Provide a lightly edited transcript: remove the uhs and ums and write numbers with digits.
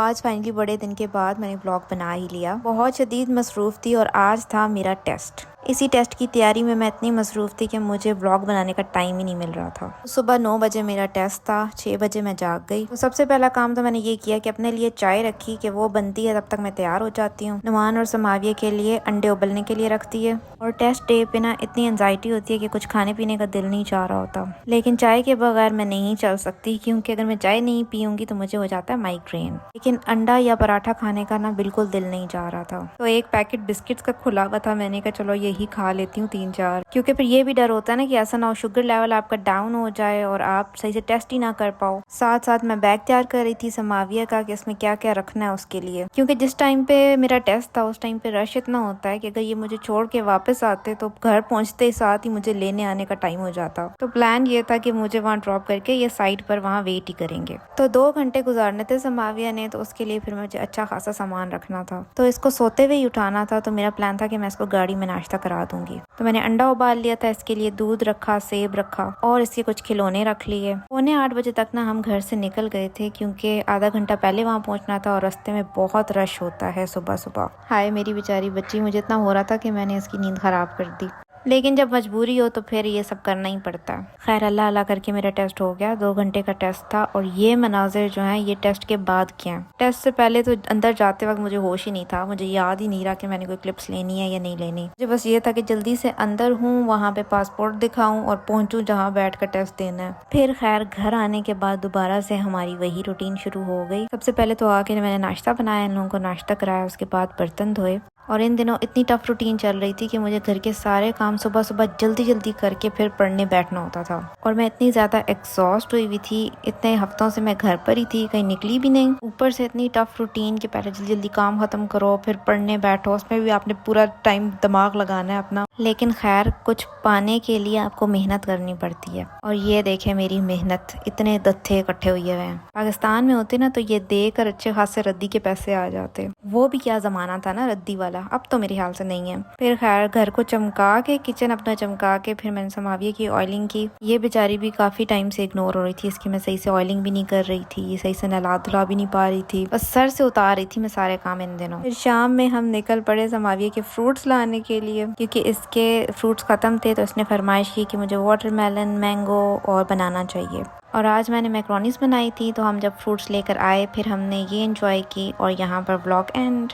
आज फाइनली बड़े दिन के बाद मैंने व्लॉग बना ही लिया। बहुत शदीद मसरूफ़ थी और आज था मेरा टेस्ट। इसी टेस्ट की तैयारी में मैं इतनी मसरूफ़ थी कि मुझे व्लॉग बनाने का टाइम ही नहीं मिल रहा था। सुबह 9 बजे मेरा टेस्ट था, 6 बजे मैं जाग गई। तो सबसे पहला काम तो मैंने ये किया कि अपने लिए चाय रखी कि वो बनती है तब तक मैं तैयार हो जाती हूँ। नुमान और समाविया के लिए अंडे उबलने के लिए रखती है। और टेस्ट डे पे ना इतनी एंजाइटी होती है कि कुछ खाने पीने का दिल नहीं चाह रहा होता, लेकिन चाय के बगैर मैं नहीं चल सकती, क्योंकि अगर मैं चाय नहीं पीऊंगी तो मुझे हो जाता है माइग्रेन। लेकिन अंडा या पराठा खाने का ना बिल्कुल दिल नहीं चाह रहा था। तो एक पैकेट बिस्किट्स का खुला हुआ था, मैंने कहा चलो यही खा लेती हूँ 3-4, क्योंकि फिर ये भी डर होता है ना कि ऐसा ना हो शुगर लेवल आपका डाउन हो जाए और आप सही से टेस्ट ही ना कर पाओ। साथ साथ मैं बैग तैयार कर रही थी समाविया का कि इसमें क्या क्या रखना है उसके लिए, क्योंकि जिस टाइम पे मेरा टेस्ट था उस टाइम पे रश इतना होता है कि अगर ये मुझे छोड़ के वापस आते तो घर पहुंचते ही साथ ही मुझे लेने आने का टाइम हो जाता। तो प्लान ये था कि मुझे वहाँ ड्रॉप करके ये साइड पर वहाँ वेट ही करेंगे। तो 2 घंटे गुजारने थे समाविया ने, तो उसके लिए फिर मुझे अच्छा खासा सामान रखना था। तो इसको सोते हुए ही उठाना था, तो मेरा प्लान था कि मैं इसको गाड़ी में नाश्ता करा दूंगी। तो मैंने अंडा उबाल लिया था, इसके लिए दूध रखा, सेब रखा और इसके कुछ खिलौने रख लिए। 7:45 बजे तक ना हम घर से निकल गए थे, क्योंकि आधा घंटा पहले वहाँ पहुँचना था और रास्ते में बहुत रश होता है सुबह सुबह। हाय मेरी बेचारी बच्ची, मुझे इतना हो रहा था कि मैंने इसकी नींद खराब कर दी, लेकिन जब मजबूरी हो तो फिर ये सब करना ही पड़ता है। खैर अल्लाह अल्लाह करके मेरा टेस्ट हो गया। 2 घंटे का टेस्ट था और ये मनाजिर जो हैं ये टेस्ट के बाद के हैं। टेस्ट से पहले तो अंदर जाते वक्त मुझे होश ही नहीं था, मुझे याद ही नहीं रहा कि मैंने कोई क्लिप्स लेनी है या नहीं लेनी। मुझे बस ये था कि जल्दी से अंदर हूँ, वहाँ पे पासपोर्ट दिखाऊं और पहुँचूँ जहाँ बैठ कर टेस्ट देना है। फिर खैर घर आने के बाद दोबारा से हमारी वही रूटीन शुरू हो गई। सबसे पहले तो आके मैंने नाश्ता बनाया, इन लोगों को नाश्ता कराया, उसके बाद बर्तन धोए। और इन दिनों इतनी टफ रूटीन चल रही थी कि मुझे घर के सारे काम सुबह सुबह जल्दी जल्दी करके फिर पढ़ने बैठना होता था। और मैं इतनी ज़्यादा एग्जॉस्ट हुई हुई थी, इतने हफ्तों से मैं घर पर ही थी, कहीं निकली भी नहीं। ऊपर से इतनी टफ रूटीन कि पहले जल्दी जल्दी काम ख़त्म करो फिर पढ़ने बैठो, उसमें भी आपने पूरा टाइम दिमाग लगाना है अपना। लेकिन खैर कुछ पाने के लिए आपको मेहनत करनी पड़ती है। और ये देखे मेरी मेहनत, इतने दत्थे इकट्ठे हुए हुए हैं। पाकिस्तान में होते ना तो ये देकर अच्छे खासे रद्दी के पैसे आ जाते। वो भी क्या ज़माना था ना रद्दी वाला, अब तो मेरे ख्याल से नहीं है। फिर खैर घर को चमका के, किचन अपना चमका के, फिर मैंने समाविया की ऑयलिंग की। ये बेचारी भी काफी टाइम से इग्नोर हो रही थी, इसकी मैं सही से ऑयलिंग भी नहीं कर रही थी, सही से नहला धुला भी नहीं पा रही थी, बस सर से उतार रही थी मैं सारे काम इन दिनों। फिर शाम में हम निकल पड़े समाविया के फ्रूट्स लाने के लिए, क्योंकि इसके फ्रूट्स खत्म थे। तो इसने फरमाइश की कि मुझे वाटरमेलन, मैंगो और बनाना चाहिए। और आज मैंने मैक्रोनीस बनाई थी। तो हम जब फ्रूट्स लेकर आए फिर हमने ये एंजॉय की और यहाँ पर व्लॉग एंड।